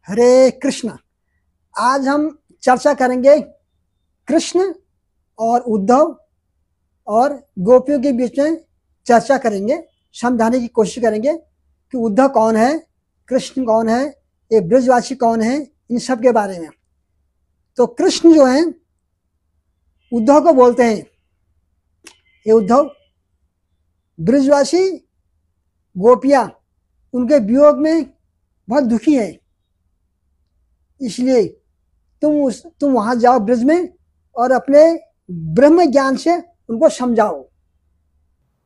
हरे कृष्ण। आज हम चर्चा करेंगे कृष्ण और उद्धव और गोपियों के बीच में चर्चा करेंगे, समझाने की कोशिश करेंगे कि उद्धव कौन है, कृष्ण कौन है, ये ब्रजवासी कौन है, इन सब के बारे में। तो कृष्ण जो है उद्धव को बोलते हैं, ये उद्धव, ब्रजवासी गोपियां उनके वियोग में बहुत दुखी हैं, इसलिए तुम वहां जाओ ब्रज में और अपने ब्रह्म ज्ञान से उनको समझाओ।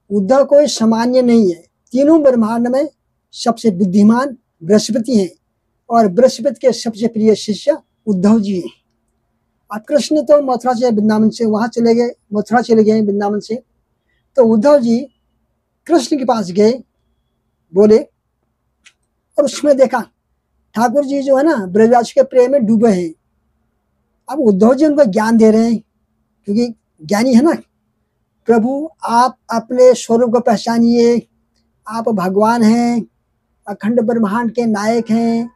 उद्धव कोई सामान्य नहीं है, तीनों ब्रह्मांड में सबसे बुद्धिमान बृहस्पति हैं और बृहस्पति के सबसे प्रिय शिष्य उद्धव जी हैं। अब कृष्ण तो मथुरा से वृंदावन से वहां चले गए, मथुरा चले गए वृंदावन से। तो उद्धव जी कृष्ण के पास गए, बोले, और उसमें देखा ठाकुर जी जो है ना ब्रजवासी के प्रेम में डूबे हैं। अब उद्धव जी उनको ज्ञान दे रहे हैं, क्योंकि ज्ञानी है ना। प्रभु, आप अपने स्वरूप को पहचानिए, आप भगवान हैं, अखंड ब्रह्मांड के नायक हैं,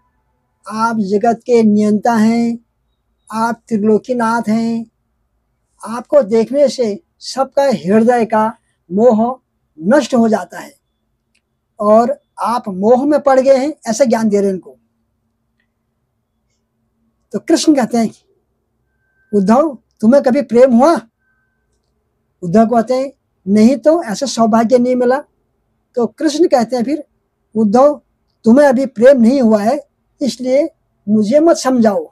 आप जगत के नियंता हैं, आप त्रिलोकीनाथ हैं। आपको देखने से सबका हृदय का मोह नष्ट हो जाता है और आप मोह में पड़ गए हैं, ऐसा ज्ञान दे रहे हैं उनको। तो कृष्ण कहते हैं, उद्धव तुम्हें कभी प्रेम हुआ? उद्धव कहते हैं, नहीं, तो ऐसा सौभाग्य नहीं मिला। तो कृष्ण कहते हैं, फिर उद्धव तुम्हें अभी प्रेम नहीं हुआ है, इसलिए मुझे मत समझाओ।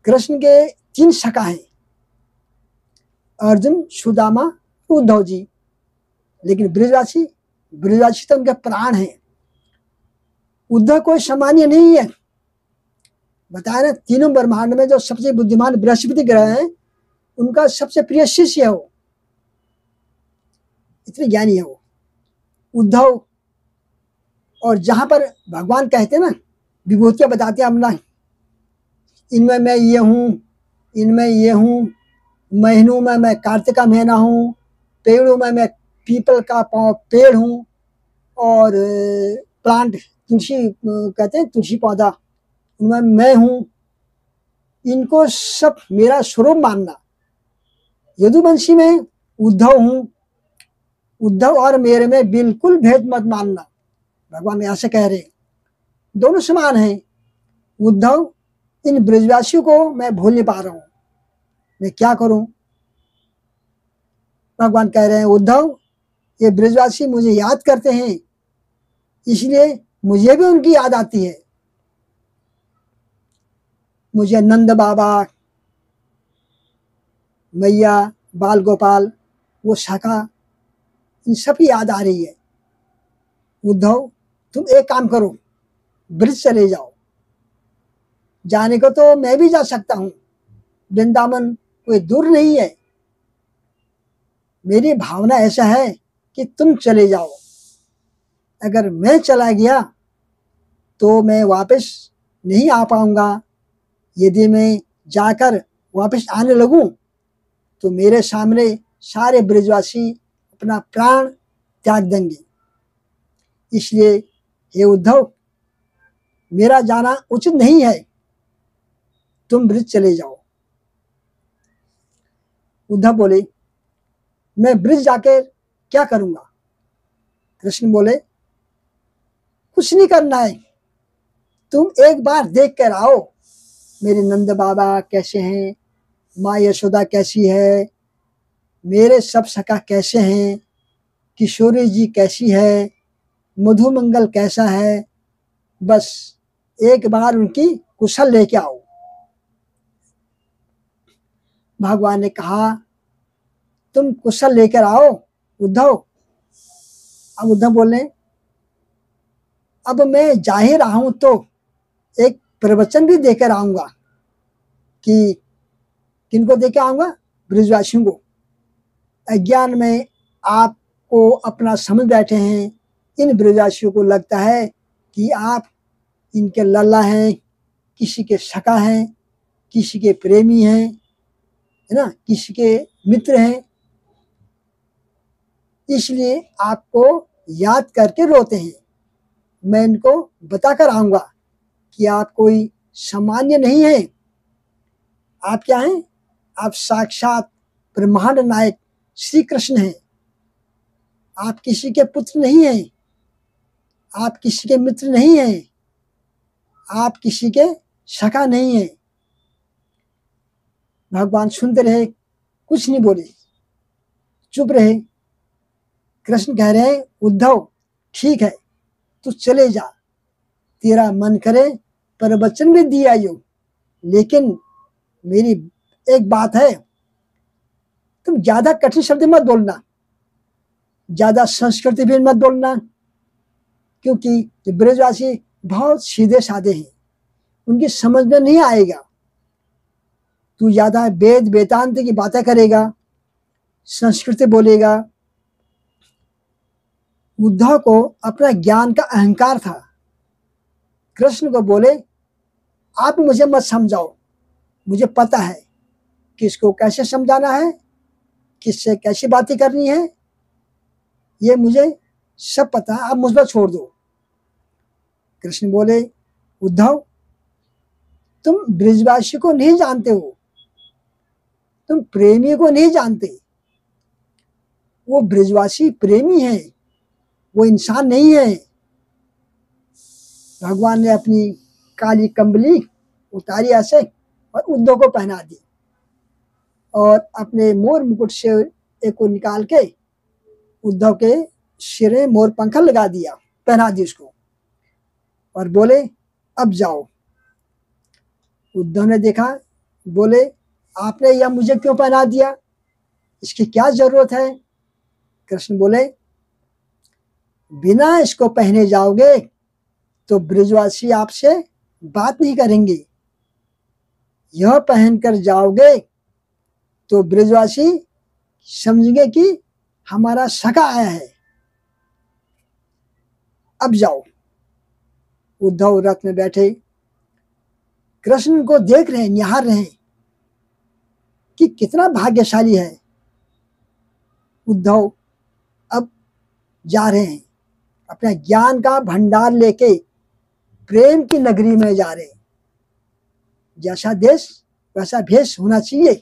कृष्ण के 3 सखा हैं, अर्जुन, सुदामा, उद्धव जी। लेकिन ब्रजवासी तो उनके प्राण हैं। उद्धव कोई सामान्य नहीं है, बताया ना, तीनों ब्रह्मांड में जो सबसे बुद्धिमान बृहस्पति ग्रह है, उनका सबसे प्रिय शिष्य है वो, इतने ज्ञानी है वो उद्धव। और जहां पर भगवान कहते हैं ना, विभूतियां बताते हैं अपना, इनमें मैं ये हूँ, इनमें ये हूँ, महीनों में मैं कार्तिक का महीना हूँ, पेड़ों में मैं पीपल का पेड़ हूँ, और प्लांट तुलसी कहते हैं, तुलसी पौधा, उनमें मैं हूँ। इनको सब मेरा स्वरूप मानना। यदुवंशी में उद्धव हूँ, उद्धव और मेरे में बिल्कुल भेद मत मानना। भगवान ऐसे कह रहे, दोनों समान हैं। उद्धव, इन ब्रजवासियों को मैं भूल नहीं पा रहा हूँ, मैं क्या करूं? भगवान कह रहे हैं, उद्धव, ये ब्रजवासी मुझे याद करते हैं, इसलिए मुझे भी उनकी याद आती है। मुझे नंद बाबा, मैया, बाल गोपाल, वो शाखा, इन सब की याद आ रही है। उद्धव, तुम एक काम करो, ब्रज चले जाओ। जाने को तो मैं भी जा सकता हूँ, वृंदावन कोई दूर नहीं है। मेरी भावना ऐसा है कि तुम चले जाओ। अगर मैं चला गया तो मैं वापस नहीं आ पाऊंगा। यदि मैं जाकर वापस आने लगूं तो मेरे सामने सारे ब्रजवासी अपना प्राण त्याग देंगे। इसलिए हे उद्धव, मेरा जाना उचित नहीं है, तुम ब्रज चले जाओ। उद्धव बोले, मैं ब्रज जाकर क्या करूंगा? कृष्ण बोले, कुछ नहीं करना है, तुम एक बार देख कर आओ, मेरे नंद बाबा कैसे हैं, माँ यशोदा कैसी है, मेरे सब सखा कैसे हैं, किशोरी जी कैसी है, मधुमंगल कैसा है, बस एक बार उनकी कुशल लेके आओ। भगवान ने कहा, तुम कुशल लेकर आओ उद्धव। अब उद्धव बोले, अब मैं जा ही रहा हूं तो एक प्रवचन भी देकर आऊंगा। कि किनको देकर आऊंगा? ब्रजवासियों को। अज्ञान में आपको अपना समझ बैठे हैं। इन ब्रजवासियों को लगता है कि आप इनके लल्ला हैं, किसी के सखा हैं, किसी के प्रेमी हैं, है ना, किसी के मित्र हैं। इसलिए आपको याद करके रोते हैं। मैं इनको बताकर आऊंगा कि आप कोई सामान्य नहीं है। आप क्या हैं? आप साक्षात ब्रह्मांड नायक श्री कृष्ण हैं। आप किसी के पुत्र नहीं हैं, आप किसी के मित्र नहीं हैं, आप किसी के सखा नहीं हैं। भगवान सुनते रहे, कुछ नहीं बोले, चुप रहे। कृष्ण कह रहे हैं, उद्धव ठीक है, तू चले जा, तेरा मन करे प्रवचन भी दिया यो, लेकिन मेरी एक बात है, तुम ज्यादा कठिन शब्द मत बोलना, ज्यादा संस्कृति भी मत बोलना, क्योंकि ब्रजवासी बहुत सीधे साधे हैं, उनकी समझ में नहीं आएगा। तू ज्यादा वेद वेदांत की बातें करेगा, संस्कृति बोलेगा। उद्धव को अपना ज्ञान का अहंकार था। कृष्ण को बोले, आप मुझे मत समझाओ, मुझे पता है किसको कैसे समझाना है, किससे कैसी बातें करनी है, ये मुझे सब पता है, आप मुझ पर छोड़ दो। कृष्ण बोले, उद्धव तुम ब्रजवासी को नहीं जानते हो, तुम प्रेमी को नहीं जानते। वो ब्रजवासी प्रेमी है, वो इंसान नहीं है। भगवान ने अपनी काली कंबली उतारी ऐसे और उद्धव को पहना दी, और अपने मोर मुकुट से एक को निकाल के उद्धव के सिर में मोर पंखा लगा दिया, पहना दी उसको, और बोले, अब जाओ। उद्धव ने देखा, बोले, आपने यह मुझे क्यों पहना दिया, इसकी क्या जरूरत है? कृष्ण बोले, बिना इसको पहने जाओगे तो ब्रजवासी आपसे बात नहीं करेंगे, यह पहनकर जाओगे तो ब्रजवासी समझेंगे कि हमारा सखा आया है। अब जाओ। उद्धव रथ में बैठे कृष्ण को देख रहे हैं, निहार रहे हैं कि कितना भाग्यशाली है। उद्धव अब जा रहे हैं, अपना ज्ञान का भंडार लेके प्रेम की नगरी में जा रहे हैं। जैसा देश वैसा भेष होना चाहिए,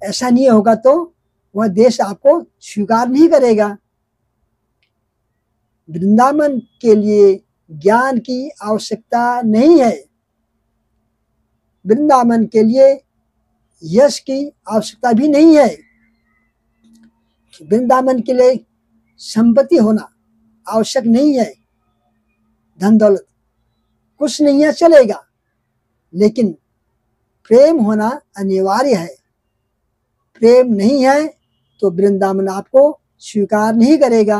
ऐसा नहीं होगा तो वह देश आपको स्वीकार नहीं करेगा। वृंदावन के लिए ज्ञान की आवश्यकता नहीं है, वृंदावन के लिए यश की आवश्यकता भी नहीं है। वृंदावन के लिए संपत्ति होना आवश्यक नहीं है, धन दौलत कुछ नहीं है, चलेगा, लेकिन प्रेम होना अनिवार्य है। प्रेम नहीं है तो वृंदावन आपको स्वीकार नहीं करेगा।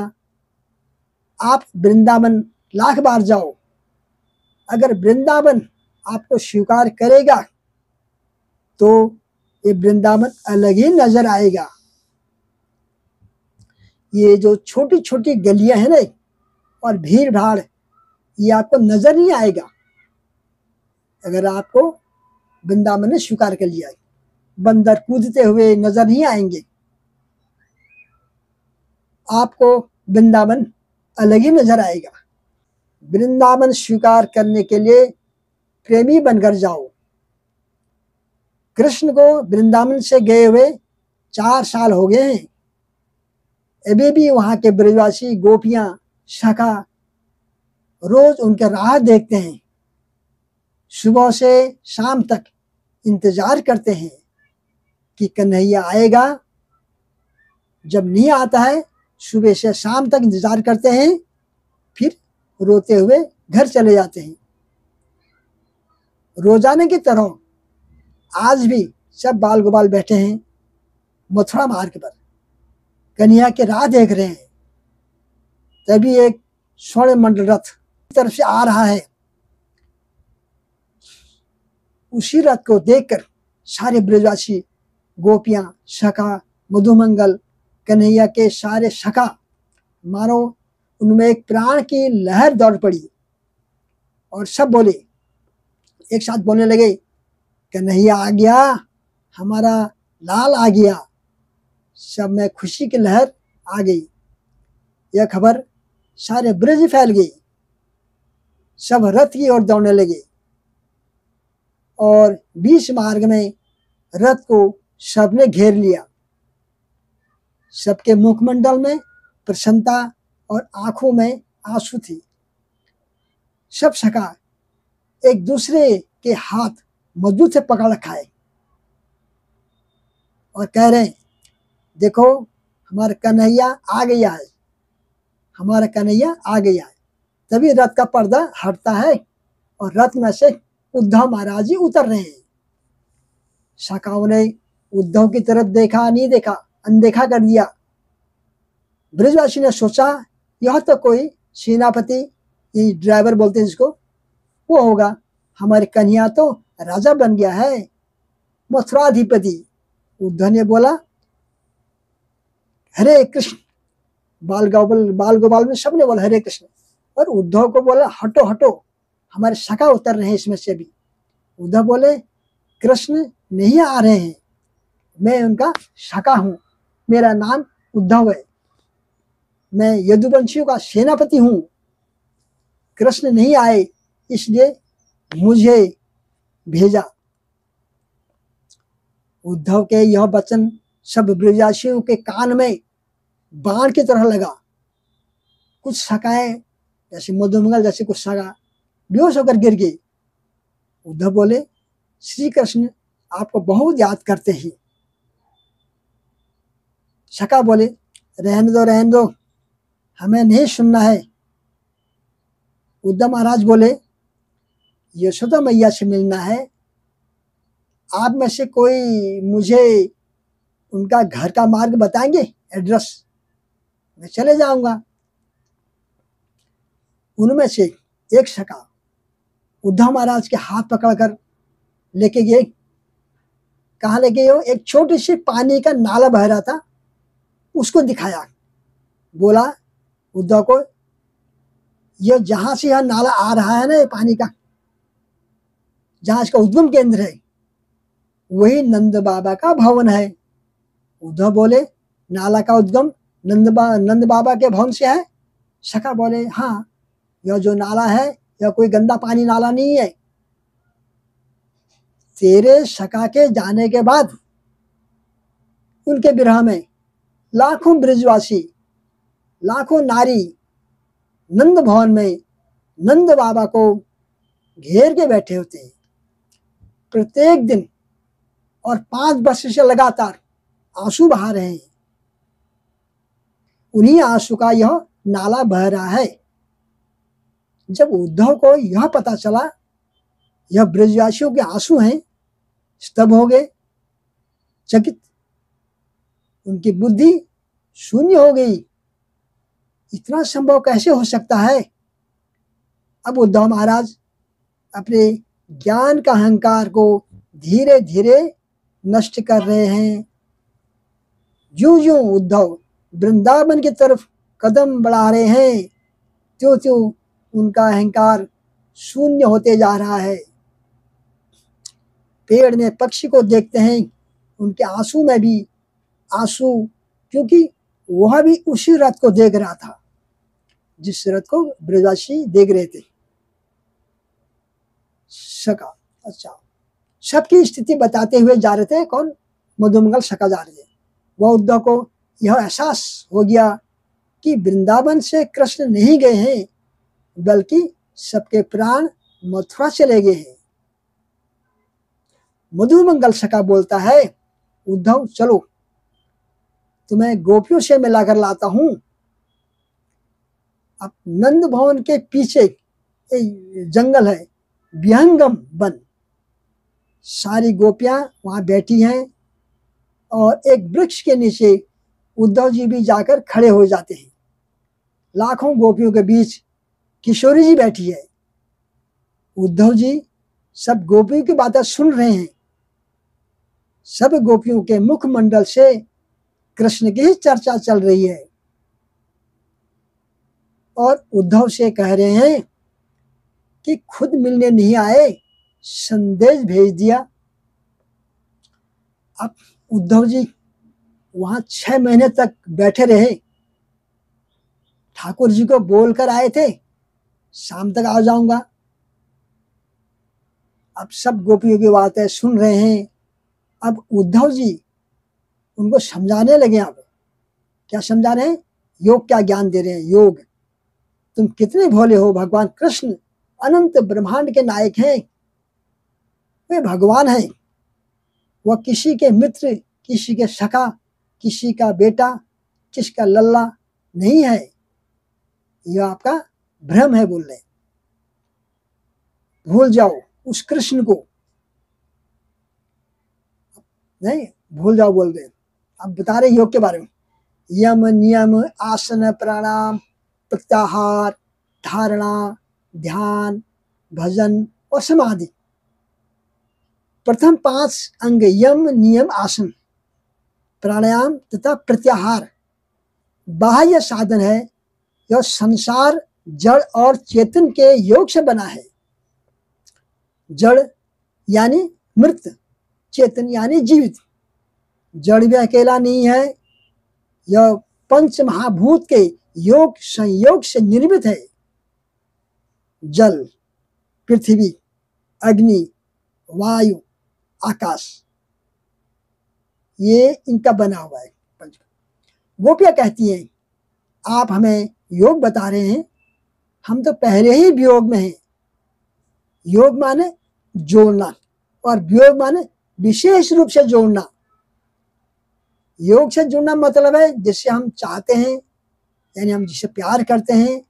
आप वृंदावन लाख बार जाओ, अगर वृंदावन आपको स्वीकार करेगा तो ये वृंदावन अलग ही नजर आएगा। ये जो छोटी छोटी गलियां हैं ना और भीड़ भाड़, ये आपको नजर नहीं आएगा अगर आपको वृंदावन ने स्वीकार कर लिया। बंदर कूदते हुए नजर नहीं आएंगे, आपको वृंदावन अलग ही नजर आएगा। वृंदावन स्वीकार करने के लिए प्रेमी बनकर जाओ। कृष्ण को वृंदावन से गए हुए 4 साल हो गए हैं, अभी भी वहां के ब्रजवासी गोपियां सखा रोज उनके राह देखते हैं, सुबह से शाम तक इंतजार करते हैं कि कन्हैया आएगा। जब नहीं आता है, सुबह से शाम तक इंतजार करते हैं, फिर रोते हुए घर चले जाते हैं। रोजाना की तरह आज भी सब बाल गोपाल बैठे हैं मथुरा मार्ग पर, कन्हैया के राह देख रहे हैं। तभी एक स्वर्ण मंडल रथ तरफ से आ रहा है। उसी रथ को देखकर सारे ब्रजवासी गोपियां सखा मधुमंगल कन्हैया के सारे सखा, मानो उनमें एक प्राण की लहर दौड़ पड़ी और सब बोले, एक साथ बोलने लगे, कन्हैया आ गया, हमारा लाल आ गया। सब में खुशी की लहर आ गई। यह खबर सारे ब्रज फैल गई। सब रथ की ओर दौड़ने लगे और बीच मार्ग में रथ को सबने घेर लिया। सबके मुखमंडल में प्रसन्नता और आंखों में आंसू थी। सब सखा एक दूसरे के हाथ मजबूत से पकड़ रखा है और कह रहे हैं, देखो हमारा कन्हैया आ गया है, हमारा कन्हैया आ गया है। तभी रथ का पर्दा हटता है और रथ में से उद्धव महाराज जी उतर रहे हैं। सखाओं ने उद्धव की तरफ देखा नहीं देखा, अनदेखा कर दिया। ब्रजवासी ने सोचा यह तो कोई सेनापति, ये ड्राइवर बोलते हैं जिसको, वो होगा। हमारे कन्हैया तो राजा बन गया है, मथुराधिपति। उद्धव ने बोला हरे कृष्ण। बाल गोपाल में सबने बोला हरे कृष्ण। और उद्धव को बोला हटो हटो, हमारे सखा उतर रहे हैं इसमें से भी। उद्धव बोले कृष्ण नहीं आ रहे हैं, मैं उनका सखा हूँ, मेरा नाम उद्धव है, मैं यदुवंशियों का सेनापति हूँ। कृष्ण नहीं आए इसलिए मुझे भेजा। उद्धव के यह वचन सब ब्रजवासियों के कान में बाण की तरह लगा। कुछ सखाएं जैसे मधुमंगल जैसे कुछ सखा बेहोश होकर गिर गई। उद्धव बोले श्री कृष्ण आपको बहुत याद करते हैं। सखा बोले रहने दो, हमें नहीं सुनना है। उद्धव महाराज बोले यशोदा मैया से मिलना है, आप में से कोई मुझे उनका घर का मार्ग बताएंगे, एड्रेस, मैं चले जाऊंगा। उनमें से एक सखा उद्धव महाराज के हाथ पकड़कर लेके गए। कहाँ लेके गए? एक छोटी सी पानी का नाला बह रहा था, उसको दिखाया। बोला उद्धव को यह जहां से यह नाला आ रहा है ना, ये पानी का, जहां इसका उद्गम केंद्र है, वही नंद बाबा का भवन है। उद्धव बोले नाला का उद्गम नंद बाबा के भवन से है? सखा बोले हाँ, यह जो नाला है यह कोई गंदा पानी नाला नहीं है। तेरे सखा के जाने के बाद उनके विरह में लाखों ब्रजवासी, लाखों नारी नंद भवन में नंद बाबा को घेर के बैठे होते हैं। प्रत्येक दिन और 5 वर्ष से लगातार आंसू बहा रहे हैं। उन्हीं आंसू का यह नाला बह रहा है। जब उद्धव को यह पता चला यह ब्रजवासियों के आंसू हैं, स्तब्ध हो गए, चकित। उनकी बुद्धि शून्य हो गई। इतना संभव कैसे हो सकता है? अब उद्धव महाराज अपने ज्ञान का अहंकार को धीरे धीरे नष्ट कर रहे हैं। ज्यों ज्यों उद्धव वृंदावन की तरफ कदम बढ़ा रहे हैं, त्यों त्यों उनका अहंकार शून्य होते जा रहा है। पेड़ में पक्षी को देखते हैं, उनके आंसू में भी आंसू, क्योंकि वह भी उसी रथ को देख रहा था जिस रथ को ब्रजवासी देख रहे थे। सखा अच्छा, सबकी स्थिति बताते हुए जा रहे थे। कौन? मधुमंगल सखा जा रहे थे। वह उद्धव को यह एहसास हो गया कि वृंदावन से कृष्ण नहीं गए हैं, बल्कि सबके प्राण मथुरा चले गए हैं। मधुमंगल सखा बोलता है उद्धव चलो, तुम्हें गोपियों से मिलाकर लाता हूं। अब नंद भवन के पीछे एक जंगल है, विहंगम वन। सारी गोपियां वहां बैठी हैं और एक वृक्ष के नीचे उद्धव जी भी जाकर खड़े हो जाते हैं। लाखों गोपियों के बीच किशोरी जी बैठी है। उद्धव जी सब गोपियों की बातें सुन रहे हैं। सब गोपियों के मुखमंडल से कृष्ण की ही चर्चा चल रही है और उद्धव से कह रहे हैं कि खुद मिलने नहीं आए, संदेश भेज दिया। अब उद्धव जी वहां 6 महीने तक बैठे रहे। ठाकुर जी को बोलकर आए थे शाम तक आ जाऊंगा, अब सब गोपियों की बातें सुन रहे हैं। अब उद्धव जी उनको समझाने लगे। अब क्या समझा रहे हैं? योग क्या ज्ञान दे रहे हैं। योग, तुम कितने भोले हो। भगवान कृष्ण अनंत ब्रह्मांड के नायक हैं, वे भगवान हैं। वह किसी के मित्र, किसी के सखा, किसी का बेटा, किसका लल्ला नहीं है। यह आपका भ्रम है। बोल रहे, भूल जाओ उस कृष्ण को, नहीं भूल जाओ बोल रहे। अब बता रहे योग के बारे में। यम नियम आसन प्राणायाम प्रत्याहार धारणा ध्यान भजन और समाधि। प्रथम 5 अंग यम नियम आसन प्राणायाम तथा प्रत्याहार बाह्य साधन है। यह संसार जड़ और चेतन के योग से बना है। जड़ यानी मृत, चेतन यानी जीवित। जड़ भी अकेला नहीं है, यह पंच महाभूत के योग संयोग से निर्मित है। जल, पृथ्वी, अग्नि, वायु, आकाश, ये इनका बना हुआ है। गोपियां कहती हैं, आप हमें योग बता रहे हैं, हम तो पहले ही वियोग में हैं। योग माने जोड़ना और वियोग माने विशेष रूप से जोड़ना। योग से जुड़ना मतलब है जिससे हम चाहते हैं, यानी हम जिससे प्यार करते हैं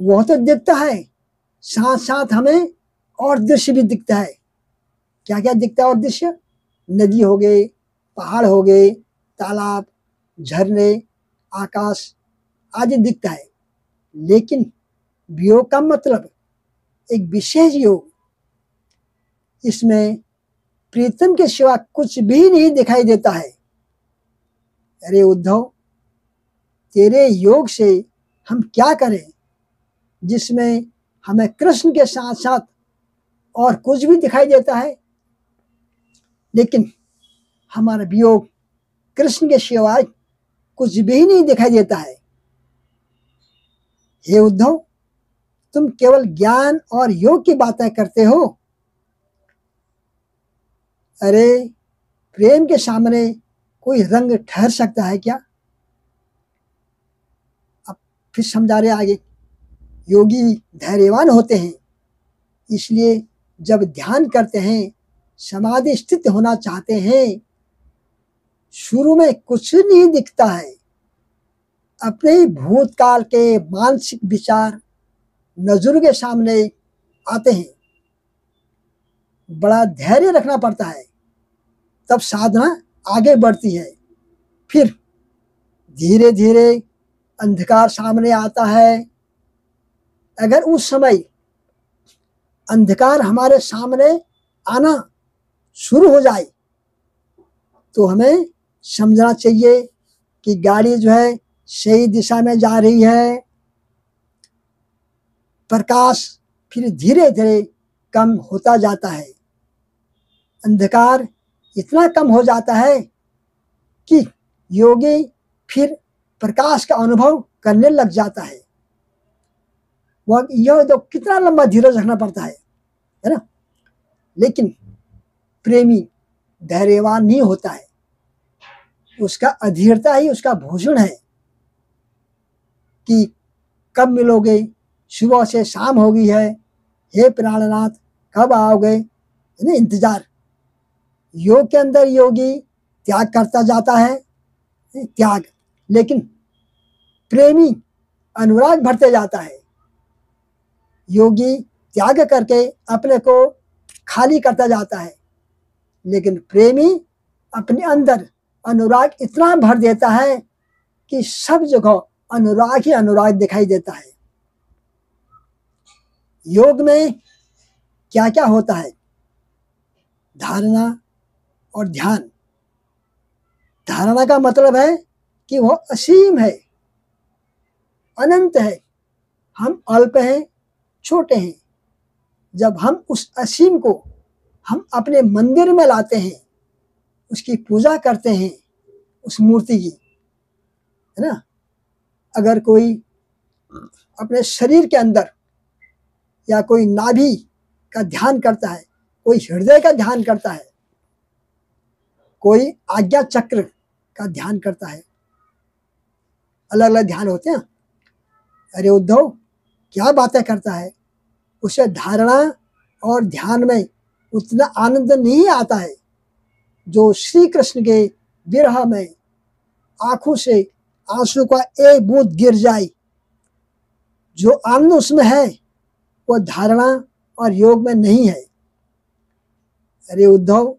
वह तो दिखता है, साथ साथ हमें और दृश्य भी दिखता है। क्या क्या दिखता है और दृश्य? नदी हो गए, पहाड़ हो गए, तालाब, झरने, आकाश आदि दिखता है। लेकिन वियोग का मतलब एक विशेष योग, इसमें प्रीतम के सिवा कुछ भी नहीं दिखाई देता है। अरे उद्धव, तेरे योग से हम क्या करें जिसमें हमें कृष्ण के साथ साथ और कुछ भी दिखाई देता है। लेकिन हमारा वियोग कृष्ण के सिवाय कुछ भी नहीं दिखाई देता है। हे उद्धव, तुम केवल ज्ञान और योग की बातें करते हो। अरे प्रेम के सामने कोई रंग ठहर सकता है क्या? अब फिर समझा रहे आगे। योगी धैर्यवान होते हैं, इसलिए जब ध्यान करते हैं, समाधि स्थित होना चाहते हैं, शुरू में कुछ नहीं दिखता है। अपने ही भूतकाल के मानसिक विचार नजर के सामने आते हैं। बड़ा धैर्य रखना पड़ता है, तब साधना आगे बढ़ती है। फिर धीरे धीरे अंधकार सामने आता है। अगर उस समय अंधकार हमारे सामने आना शुरू हो जाए तो हमें समझना चाहिए कि गाड़ी जो है सही दिशा में जा रही है। प्रकाश फिर धीरे धीरे कम होता जाता है। अंधकार इतना कम हो जाता है कि योगी फिर प्रकाश का अनुभव करने लग जाता है। वह यह तो कितना लंबा धीरज रखना पड़ता है ना। लेकिन प्रेमी धैर्यवान नहीं होता है, उसका अधीरता ही उसका भूषण है। कि कब मिलोगे, सुबह से शाम हो गई है, हे प्राणनाथ कब आओगे, है ना, इंतजार। योग के अंदर योगी त्याग करता जाता है, त्याग। लेकिन प्रेमी अनुराग भरते जाता है। योगी त्याग करके अपने को खाली करता जाता है, लेकिन प्रेमी अपने अंदर अनुराग इतना भर देता है कि सब जगह अनुराग ही अनुराग दिखाई देता है। योग में क्या क्या होता है? धारणा और ध्यान। धारणा का मतलब है कि वह असीम है, अनंत है, हम अल्प हैं, छोटे हैं। जब हम उस असीम को हम अपने मंदिर में लाते हैं, उसकी पूजा करते हैं, उस मूर्ति की, है ना। अगर कोई अपने शरीर के अंदर या कोई नाभि का ध्यान करता है कोई हृदय का ध्यान करता है, कोई आज्ञा चक्र का ध्यान करता है। अलग अलग ध्यान होते हैं। अरे उद्धव क्या बातें करता है, उसे धारणा और ध्यान में उतना आनंद नहीं आता है जो श्री कृष्ण के विरह में आंखों से आंसू का एक बूंद गिर जाए। जो आनंद उसमें है वो धारणा और योग में नहीं है। अरे उद्धव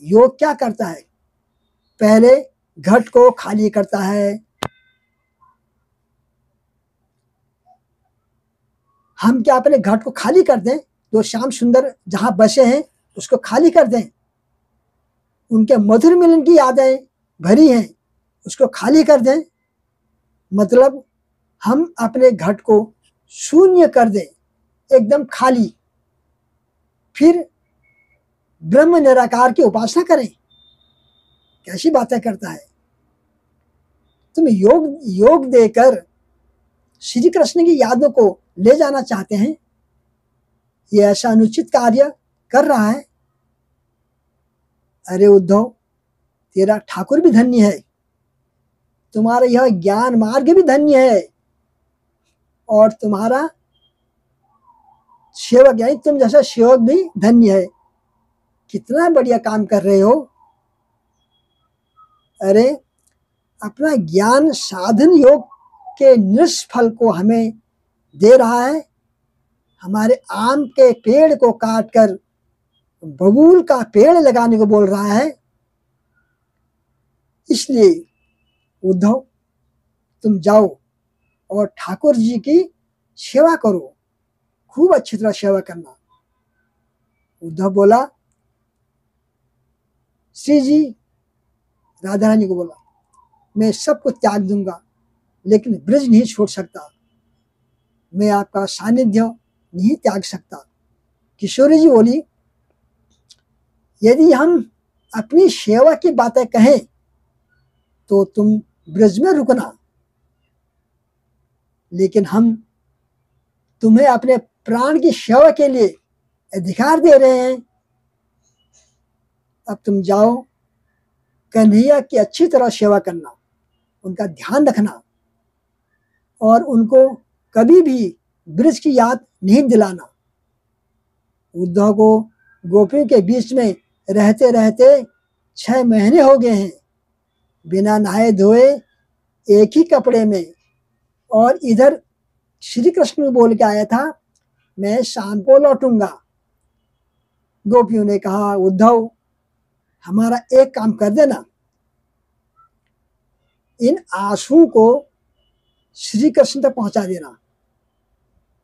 योग क्या करता है, पहले घट को खाली करता है। हम क्या अपने घट को खाली कर दें, जो श्याम सुंदर जहां बसे हैं उसको खाली कर दें, उनके मधुर मिलन की यादें भरी हैं उसको खाली कर दें, मतलब हम अपने घट को शून्य कर दें, एकदम खाली, फिर ब्रह्म निराकार की उपासना करें। कैसी बातें करता है। तुम योग देकर श्री कृष्ण की यादों को ले जाना चाहते हैं, ये ऐसा अनुचित कार्य कर रहा है। अरे उद्धव तेरा ठाकुर भी धन्य है, तुम्हारा यह ज्ञान मार्ग भी धन्य है, और तुम्हारा सेवक यानी तुम जैसा सेवक भी धन्य है। कितना बढ़िया काम कर रहे हो। अरे अपना ज्ञान साधन योग के निष्फल को हमें दे रहा है, हमारे आम के पेड़ को काटकर बबूल का पेड़ लगाने को बोल रहा है। इसलिए उद्धव तुम जाओ और ठाकुर जी की सेवा करो, खूब अच्छी तरह सेवा करना। उद्धव बोला, श्री जी राधा रानी को बोला, मैं सब कुछ त्याग दूंगा लेकिन ब्रज नहीं छोड़ सकता, मैं आपका सानिध्य नहीं त्याग सकता। किशोरी जी बोली, यदि हम अपनी सेवा की बातें कहें तो तुम ब्रज में रुकना, लेकिन हम तुम्हें अपने प्राण की सेवा के लिए अधिकार दे रहे हैं। अब तुम जाओ, कन्हैया की अच्छी तरह सेवा करना, उनका ध्यान रखना और उनको कभी भी ब्रज की याद नहीं दिलाना। उद्धव को गोपियों के बीच में रहते रहते 6 महीने हो गए हैं, बिना नहाए धोए एक ही कपड़े में, और इधर श्री कृष्ण बोल के आया था मैं शाम को लौटूंगा। गोपियों ने कहा, उद्धव हमारा एक काम कर देना, इन आंसू को श्री कृष्ण तक पहुंचा देना,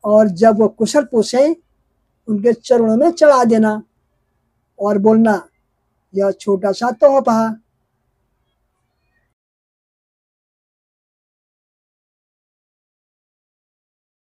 और जब वो कुशल पूछे उनके चरणों में चढ़ा देना और बोलना, यह छोटा सा तोहफा